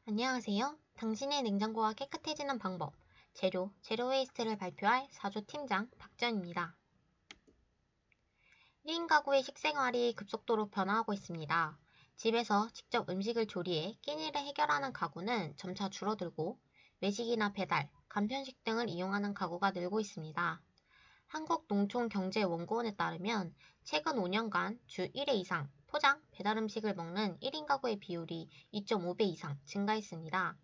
안녕하세요. 당신의 냉장고가 깨끗해지는 방법, 제로 웨이스트를 발표할 4조 팀장 박지연입니다. 1인 가구의 식생활이 급속도로 변화하고 있습니다. 집에서 직접 음식을 조리해 끼니를 해결하는 가구는 점차 줄어들고 외식이나 배달, 간편식 등을 이용하는 가구가 늘고 있습니다. 한국농촌경제연구원에 따르면 최근 5년간 주 1회 이상 포장, 배달 음식을 먹는 1인 가구의 비율이 2.5배 이상 증가했습니다.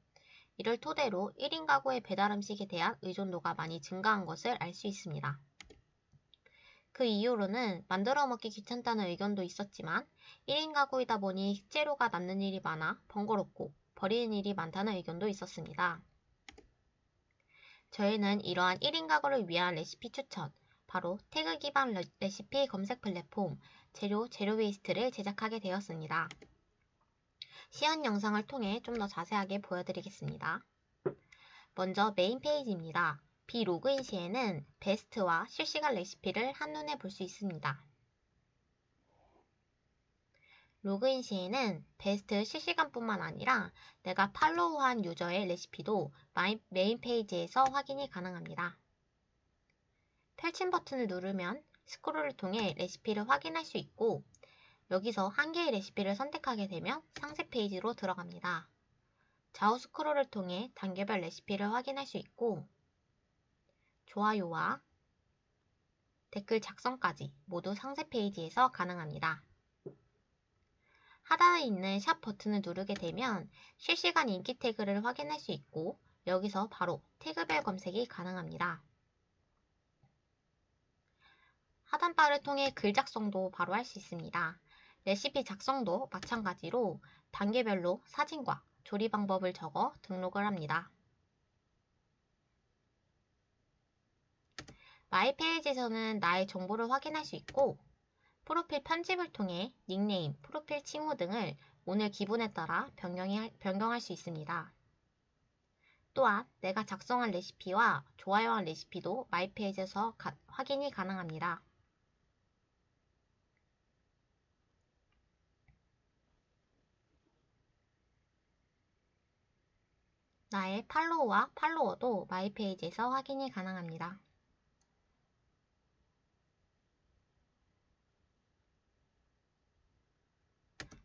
이를 토대로 1인 가구의 배달 음식에 대한 의존도가 많이 증가한 것을 알 수 있습니다. 그 이유로는 만들어 먹기 귀찮다는 의견도 있었지만 1인 가구이다 보니 식재료가 남는 일이 많아 번거롭고 버리는 일이 많다는 의견도 있었습니다. 저희는 이러한 1인 가구를 위한 레시피 추천, 바로 태그 기반 레시피 검색 플랫폼 제로 웨이스트를 제작하게 되었습니다. 시연 영상을 통해 좀 더 자세하게 보여드리겠습니다. 먼저 메인 페이지입니다. 비로그인 시에는 베스트와 실시간 레시피를 한눈에 볼 수 있습니다. 로그인 시에는 베스트 실시간뿐만 아니라 내가 팔로우한 유저의 레시피도 메인 페이지에서 확인이 가능합니다. 펼침 버튼을 누르면 스크롤을 통해 레시피를 확인할 수 있고 여기서 한 개의 레시피를 선택하게 되면 상세 페이지로 들어갑니다. 좌우 스크롤을 통해 단계별 레시피를 확인할 수 있고 좋아요와 댓글 작성까지 모두 상세 페이지에서 가능합니다. 하단에 있는 샵 버튼을 누르게 되면 실시간 인기 태그를 확인할 수 있고 여기서 바로 태그별 검색이 가능합니다. 하단바를 통해 글 작성도 바로 할 수 있습니다. 레시피 작성도 마찬가지로 단계별로 사진과 조리 방법을 적어 등록을 합니다. 마이 페이지에서는 나의 정보를 확인할 수 있고 프로필 편집을 통해 닉네임, 프로필 칭호 등을 오늘 기분에 따라 변경할 수 있습니다. 또한 내가 작성한 레시피와 좋아요한 레시피도 마이 페이지에서 확인이 가능합니다. 나의 팔로우와 팔로워도 마이 페이지에서 확인이 가능합니다.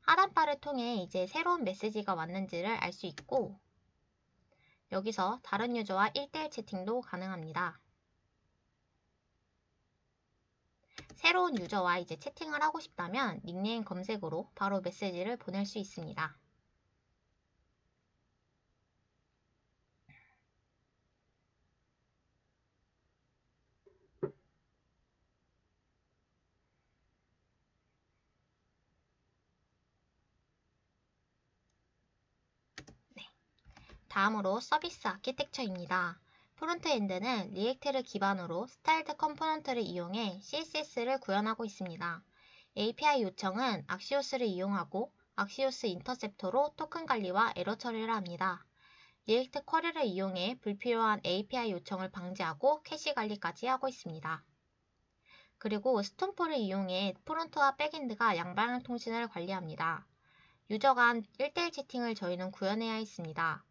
하단바를 통해 이제 새로운 메시지가 왔는지를 알 수 있고 여기서 다른 유저와 1대1 채팅도 가능합니다. 새로운 유저와 이제 채팅을 하고 싶다면 닉네임 검색으로 바로 메시지를 보낼 수 있습니다. 다음으로 서비스 아키텍처입니다. 프론트엔드는 리액트를 기반으로 스타일드 컴포넌트를 이용해 CSS를 구현하고 있습니다. API 요청은 악시오스를 이용하고 악시오스 인터셉터로 토큰 관리와 에러 처리를 합니다. 리액트 쿼리를 이용해 불필요한 API 요청을 방지하고 캐시 관리까지 하고 있습니다. 그리고 스톰프를 이용해 프론트와 백엔드가 양방향 통신을 관리합니다. 유저 간 1대1 채팅을 저희는 구현해야 했습니다.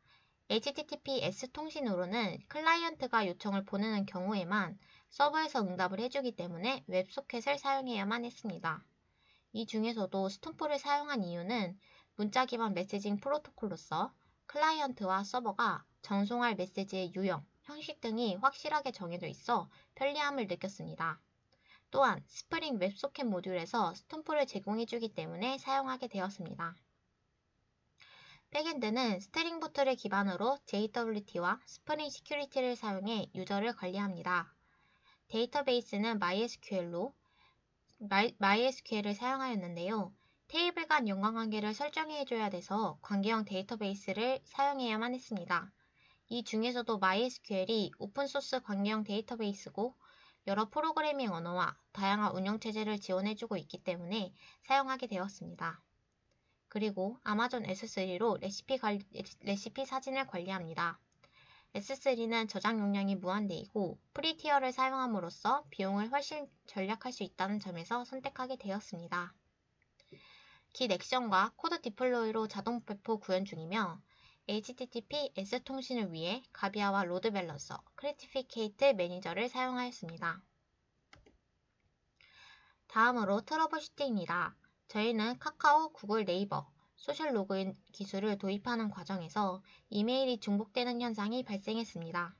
HTTPS 통신으로는 클라이언트가 요청을 보내는 경우에만 서버에서 응답을 해주기 때문에 웹소켓을 사용해야만 했습니다. 이 중에서도 스톰프를 사용한 이유는 문자 기반 메시징 프로토콜로서 클라이언트와 서버가 전송할 메시지의 유형, 형식 등이 확실하게 정해져 있어 편리함을 느꼈습니다. 또한 스프링 웹소켓 모듈에서 스톰프를 제공해주기 때문에 사용하게 되었습니다. 백엔드는 스트링 부트를 기반으로 JWT와 스프링 시큐리티를 사용해 유저를 관리합니다. 데이터베이스는 MySQL을 사용하였는데요. 테이블 간 연관관계를 설정해줘야 돼서 관계형 데이터베이스를 사용해야만 했습니다. 이 중에서도 MySQL이 오픈소스 관계형 데이터베이스고 여러 프로그래밍 언어와 다양한 운영체제를 지원해주고 있기 때문에 사용하게 되었습니다. 그리고 아마존 S3로 레시피 사진을 관리합니다. S3는 저장 용량이 무한대이고 프리티어를 사용함으로써 비용을 훨씬 절약할 수 있다는 점에서 선택하게 되었습니다. Git 액션과 코드 디플로이로 자동 배포 구현 중이며 HTTPS 통신을 위해 가비아와 로드 밸런서, 크리티피케이트 매니저를 사용하였습니다. 다음으로 트러블 슈팅입니다. 저희는 카카오, 구글, 네이버, 소셜 로그인 기술을 도입하는 과정에서 이메일이 중복되는 현상이 발생했습니다.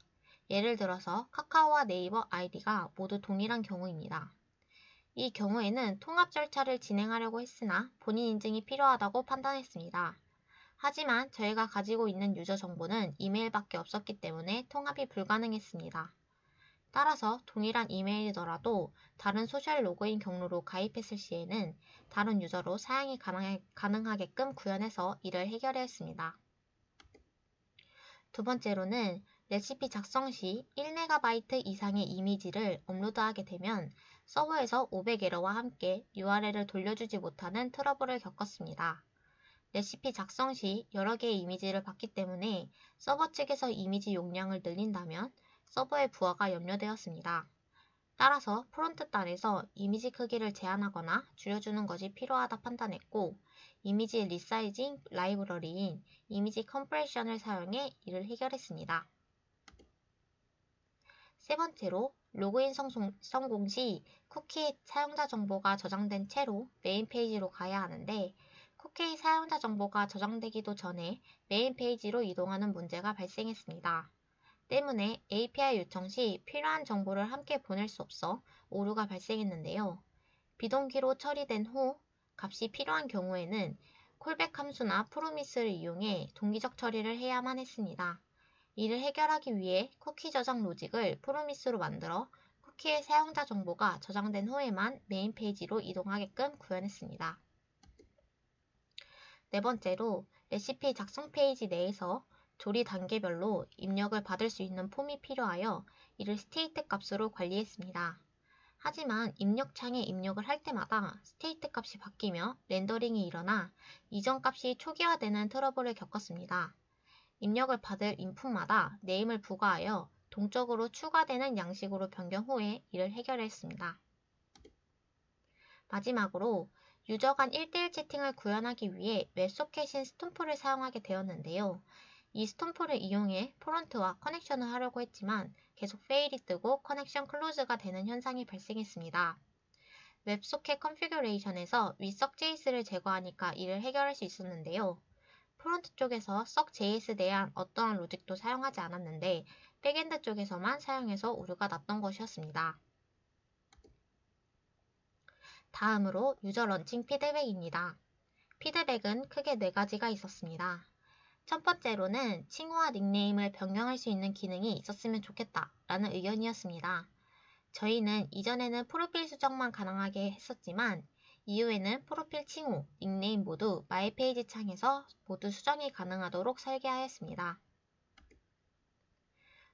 예를 들어서 카카오와 네이버 아이디가 모두 동일한 경우입니다. 이 경우에는 통합 절차를 진행하려고 했으나 본인 인증이 필요하다고 판단했습니다. 하지만 저희가 가지고 있는 유저 정보는 이메일밖에 없었기 때문에 통합이 불가능했습니다. 따라서 동일한 이메일이더라도 다른 소셜 로그인 경로로 가입했을 시에는 다른 유저로 사용이 가능하게끔 구현해서 이를 해결해야 했습니다. 두 번째로는 레시피 작성 시 1MB 이상의 이미지를 업로드하게 되면 서버에서 500에러와 함께 URL을 돌려주지 못하는 트러블을 겪었습니다. 레시피 작성 시 여러 개의 이미지를 받기 때문에 서버 측에서 이미지 용량을 늘린다면 서버의 부하가 염려되었습니다. 따라서 프론트 단에서 이미지 크기를 제한하거나 줄여주는 것이 필요하다 판단했고 이미지 리사이징 라이브러리인 이미지 컴프레션을 사용해 이를 해결했습니다. 세 번째로 로그인 성공 시 쿠키의 사용자 정보가 저장된 채로 메인 페이지로 가야 하는데 쿠키의 사용자 정보가 저장되기도 전에 메인 페이지로 이동하는 문제가 발생했습니다. 때문에 API 요청 시 필요한 정보를 함께 보낼 수 없어 오류가 발생했는데요. 비동기로 처리된 후 값이 필요한 경우에는 콜백 함수나 프로미스를 이용해 동기적 처리를 해야만 했습니다. 이를 해결하기 위해 쿠키 저장 로직을 프로미스로 만들어 쿠키의 사용자 정보가 저장된 후에만 메인 페이지로 이동하게끔 구현했습니다. 네 번째로 레시피 작성 페이지 내에서 조리 단계별로 입력을 받을 수 있는 폼이 필요하여 이를 스테이트 값으로 관리했습니다. 하지만 입력 창에 입력을 할 때마다 스테이트 값이 바뀌며 렌더링이 일어나 이전 값이 초기화되는 트러블을 겪었습니다. 입력을 받을 인풋마다 네임을 부과하여 동적으로 추가되는 양식으로 변경 후에 이를 해결했습니다. 마지막으로 유저 간 1대1 채팅을 구현하기 위해 웹소켓인 스톰프를 사용하게 되었는데요. 이 스톰프를 이용해 프론트와 커넥션을 하려고 했지만 계속 페일이 뜨고 커넥션 클로즈가 되는 현상이 발생했습니다. 웹소켓 컨피규레이션에서 윗석JS를 제거하니까 이를 해결할 수 있었는데요. 프론트 쪽에서 썩JS 대한 어떠한 로직도 사용하지 않았는데 백엔드 쪽에서만 사용해서 오류가 났던 것이었습니다. 다음으로 유저 런칭 피드백입니다. 피드백은 크게 4가지가 있었습니다. 첫 번째로는 칭호와 닉네임을 변경할 수 있는 기능이 있었으면 좋겠다 라는 의견이었습니다. 저희는 이전에는 프로필 수정만 가능하게 했었지만 이후에는 프로필 칭호, 닉네임 모두 마이페이지 창에서 모두 수정이 가능하도록 설계하였습니다.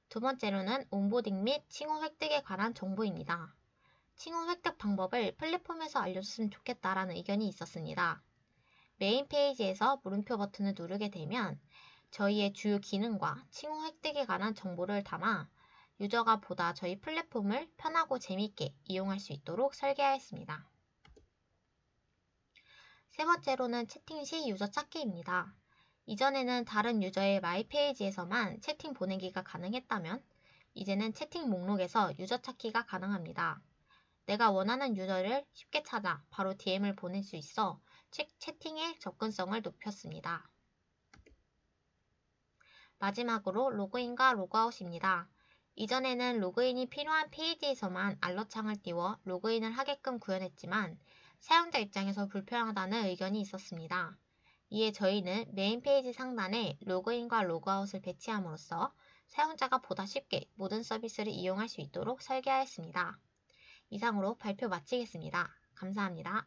두 번째로는 온보딩 및 칭호 획득에 관한 정보입니다. 칭호 획득 방법을 플랫폼에서 알려줬으면 좋겠다라는 의견이 있었습니다. 메인 페이지에서 물음표 버튼을 누르게 되면 저희의 주요 기능과 칭호 획득에 관한 정보를 담아 유저가 보다 저희 플랫폼을 편하고 재미있게 이용할 수 있도록 설계하였습니다. 세 번째로는 채팅 시 유저 찾기입니다. 이전에는 다른 유저의 마이 페이지에서만 채팅 보내기가 가능했다면 이제는 채팅 목록에서 유저 찾기가 가능합니다. 내가 원하는 유저를 쉽게 찾아 바로 DM을 보낼 수 있어 채팅의 접근성을 높였습니다. 마지막으로 로그인과 로그아웃입니다. 이전에는 로그인이 필요한 페이지에서만 알럿 창을 띄워 로그인을 하게끔 구현했지만 사용자 입장에서 불편하다는 의견이 있었습니다. 이에 저희는 메인 페이지 상단에 로그인과 로그아웃을 배치함으로써 사용자가 보다 쉽게 모든 서비스를 이용할 수 있도록 설계하였습니다. 이상으로 발표 마치겠습니다. 감사합니다.